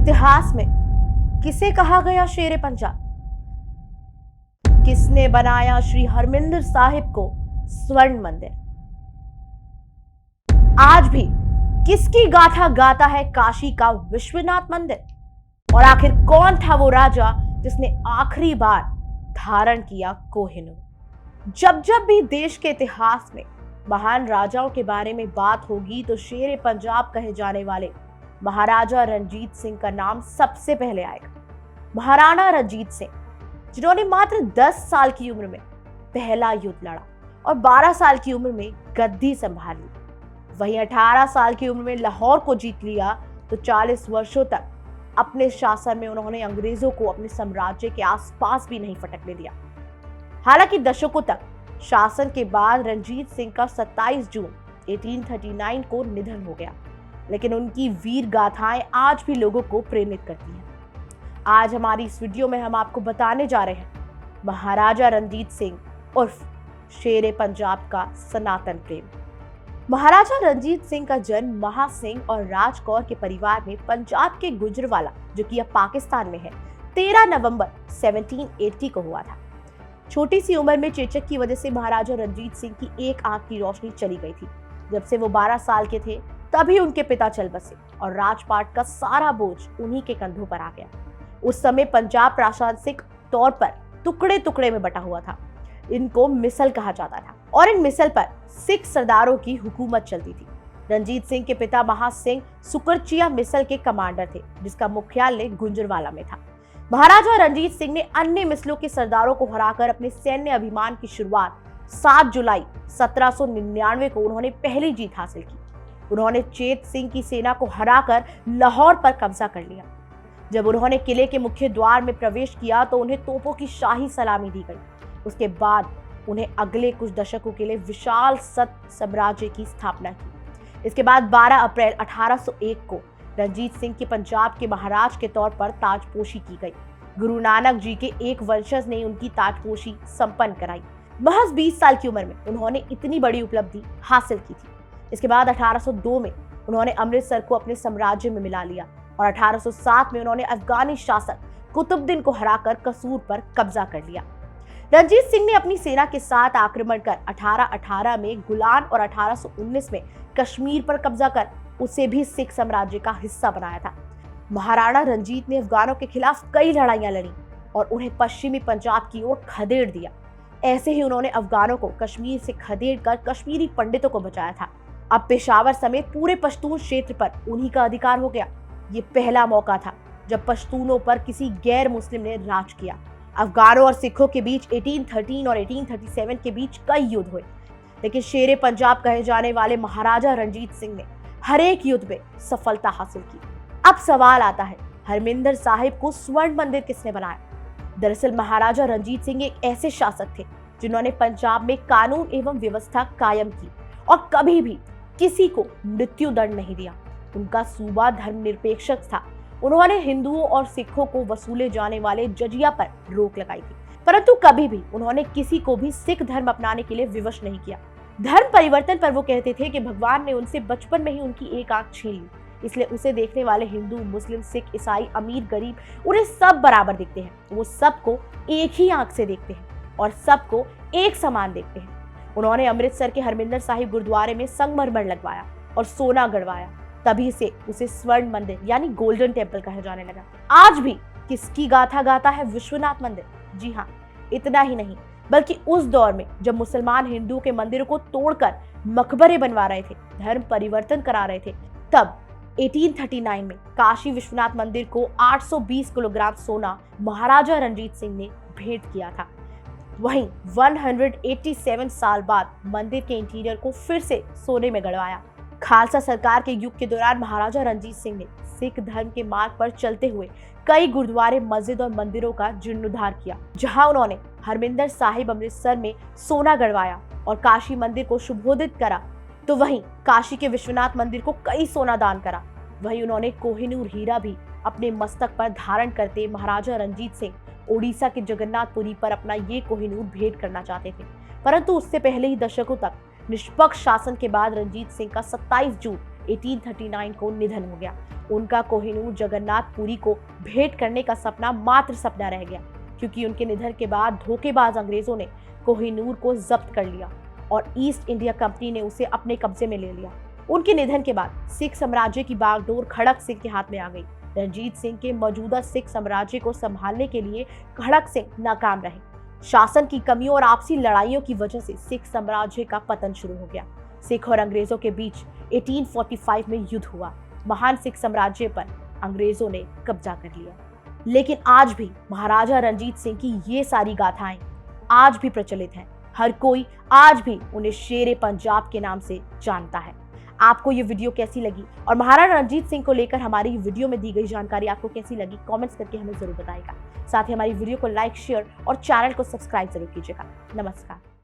इतिहास में किसे कहा गया शेरे पंजाब? किसने बनाया श्री हरमिंदर साहिब को स्वर्ण मंदिर? आज भी किसकी गाथा गाता है काशी का विश्वनाथ मंदिर? और आखिर कौन था वो राजा जिसने आखिरी बार धारण किया कोहिनूर? जब जब भी देश के इतिहास में महान राजाओं के बारे में बात होगी तो शेरे पंजाब कहे जाने वाले महाराजा रणजीत सिंह का नाम सबसे पहले आएगा। महाराणा रणजीत सिंह, जिन्होंने मात्र 10 साल की उम्र में पहला युद्ध लड़ा और 12 साल की उम्र में गद्दी संभाल ली, वहीं 18 साल की उम्र में लाहौर को जीत लिया, तो 40 वर्षों तक अपने शासन में उन्होंने अंग्रेजों को अपने साम्राज्य के आसपास भी नहीं फटकने दिया। हालांकि दशकों तक शासन के बाद रणजीत सिंह का 27 जून 1839 को निधन हो गया, लेकिन उनकी वीर गाथाएं आज भी लोगों को प्रेरित करती हैं। आज हमारी इस वीडियो में हम आपको बताने जा रहे हैं महाराजा रणजीत सिंह उर्फ शेरे पंजाब का सनातन प्रेम। महाराजा रणजीत सिंह का जन्म महासिंह और राजकौर के परिवार में पंजाब के गुजरवाला, जो कि अब पाकिस्तान में है, 13 नवंबर 1780 को हुआ था। छोटी सी उम्र में चेचक की वजह से महाराजा रणजीत सिंह की एक आंख की रोशनी चली गई थी। जब से वो 12 साल के थे तभी उनके पिता चल बसे और राजपाट का सारा बोझ उन्हीं के कंधों पर आ गया। उस समय पंजाब प्रशासनिक तौर पर टुकड़े टुकड़े में बटा हुआ था। इनको मिसल कहा जाता था और इन मिसल पर सिख सरदारों की हुकूमत चलती थी। रणजीत सिंह के पिता महासिंह सुकरचिया मिसल के कमांडर थे, जिसका मुख्यालय गुंजरवाला में था। महाराजा रणजीत सिंह ने अन्य मिसलों के सरदारों को हराकर अपने सैन्य अभिमान की शुरुआत 7 जुलाई 1799 को उन्होंने पहली जीत हासिल की। उन्होंने चेत सिंह की सेना को हराकर लाहौर पर कब्जा कर लिया। जब उन्होंने किले के मुख्य द्वार में प्रवेश किया तो उन्हें तोपों की शाही सलामी दी गई। उसके बाद उन्हें अगले कुछ दशकों के लिए विशाल सत साम्राज्य की स्थापना की। इसके बाद 12 अप्रैल 1801 को रणजीत सिंह के पंजाब के महाराज के तौर पर ताजपोशी की गई। गुरु नानक जी के एक वंशज ने उनकी ताजपोशी संपन्न कराई। महज 20 साल की उम्र में उन्होंने इतनी बड़ी उपलब्धि हासिल की थी। इसके बाद 1802 में उन्होंने अमृतसर को अपने साम्राज्य में मिला लिया और 1807 में उन्होंने अफगानी शासक कुतुबुद्दीन को हराकर कसूर पर कब्जा कर लिया। रणजीत सिंह ने अपनी सेना के साथ आक्रमण कर 1818 में गुलान और 1819 में कश्मीर पर कब्जा कर उसे भी सिख साम्राज्य का हिस्सा बनाया था। महाराणा रणजीत ने अफगानों के खिलाफ कई लड़ाइयां लड़ी और उन्हें पश्चिमी पंजाब की ओर खदेड़ दिया। ऐसे ही उन्होंने अफगानों को कश्मीर से खदेड़ कर कश्मीरी पंडितों को बचाया था। अब पेशावर समेत पूरे पश्तून क्षेत्र पर उन्हीं का अधिकार हो गया। ये पहला मौका था जब पश्तूनों पर किसी गैर मुस्लिम ने राज किया। अफगानों और सिखों के बीच 1813 और 1837 के बीच कई युद्ध हुए, लेकिन शेरे पंजाब कहे जाने वाले महाराजा रणजीत सिंह ने हर एक युद्ध में सफलता हासिल की। अब सवाल आता है, हरमिंदर साहिब को स्वर्ण मंदिर किसने बनाया? दरअसल महाराजा रणजीत सिंह एक ऐसे शासक थे जिन्होंने पंजाब में कानून एवं व्यवस्था कायम की और कभी भी किसी को मृत्यु दंड नहीं दिया। उनका सूबा धर्मनिरपेक्ष था। उन्होंने हिंदुओं और सिखों को वसूले जाने वाले जजिया पर रोक लगाई थी, परंतु कभी भी उन्होंने किसी को भी सिख धर्म अपनाने के लिए विवश नहीं किया। धर्म परिवर्तन पर वो कहते थे कि भगवान ने उनसे बचपन में ही उनकी एक आंख छीन ली, इसलिए उसे देखने वाले हिंदू, मुस्लिम, सिख, ईसाई, अमीर, गरीब, उन्हें सब बराबर दिखते हैं। वो सबको एक ही आंख से देखते हैं और सबको एक समान देखते हैं। उन्होंने अमृतसर के हरमिंदर साहिब गुरुद्वारे में संगमरमर लगवाया और सोना गढ़वाया। तभी से उसे स्वर्ण मंदिर यानी गोल्डन टेम्पल कहा जाने लगा। आज भी किसकी गाथा गाता है विश्वनाथ मंदिर? जी हाँ, इतना ही नहीं बल्कि उस दौर में जब मुसलमान हिंदुओं के मंदिरों को तोड़कर मकबरे बनवा रहे थे, धर्म परिवर्तन करा रहे थे, तब 1839 में काशी विश्वनाथ मंदिर को 820 किलोग्राम सोना महाराजा रणजीत सिंह ने भेंट किया था। वहीं 187 साल बाद मंदिर के इंटीरियर को फिर से सोने में गढ़वाया। खालसा सरकार के युग के दौरान महाराजा रणजीत सिंह ने सिख धर्म के मार्ग पर चलते हुए कई गुरुद्वारे, मस्जिद और मंदिरों का जीर्णोद्धार किया। जहां उन्होंने हरमिंदर साहिब अमृतसर में सोना गढ़वाया और काशी मंदिर को शुभोदित करा, तो वहीं काशी के विश्वनाथ मंदिर को कई सोना दान करा। वहीं उन्होंने कोहिनूर हीरा भी अपने मस्तक पर धारण करते महाराजा रणजीत सिंह ओडिशा के जगन्नाथपुरी पर अपना ये कोहिनूर भेंट करना चाहते थे, परंतु उससे पहले ही दशकों तक निष्पक्ष शासन के बाद रणजीत सिंह का 27 जून 1839 को निधन हो गया। उनका कोहिनूर जगन्नाथपुरी को भेंट करने का सपना मात्र सपना रह गया, क्योंकि उनके निधन के बाद धोखेबाज अंग्रेजों ने कोहिनूर को जब्त कर लिया और ईस्ट इंडिया कंपनी ने उसे अपने कब्जे में ले लिया। उनके निधन के बाद सिख साम्राज्य की बागडोर खड़क सिंह के हाथ में आ गई। रणजीत सिंह के मौजूदा सिख साम्राज्य को संभालने के लिए खड़क सिंह नाकाम रहे। शासन की कमियों और आपसी लड़ाइयों की वजह से सिख साम्राज्य का पतन शुरू हो गया। सिख और अंग्रेजों के बीच 1845 में युद्ध हुआ। महान सिख साम्राज्य पर अंग्रेजों ने कब्जा कर लिया। लेकिन आज भी महाराजा रणजीत सिंह की ये सारी गाथाएं आज भी प्रचलित हैं। हर कोई आज भी उन्हें शेरे पंजाब के नाम से जानता है। आपको ये वीडियो कैसी लगी और महाराजा रणजीत सिंह को लेकर हमारी वीडियो में दी गई जानकारी आपको कैसी लगी, कमेंट्स करके हमें जरूर बताइएगा। साथ ही हमारी वीडियो को लाइक, शेयर और चैनल को सब्सक्राइब जरूर कीजिएगा। नमस्कार।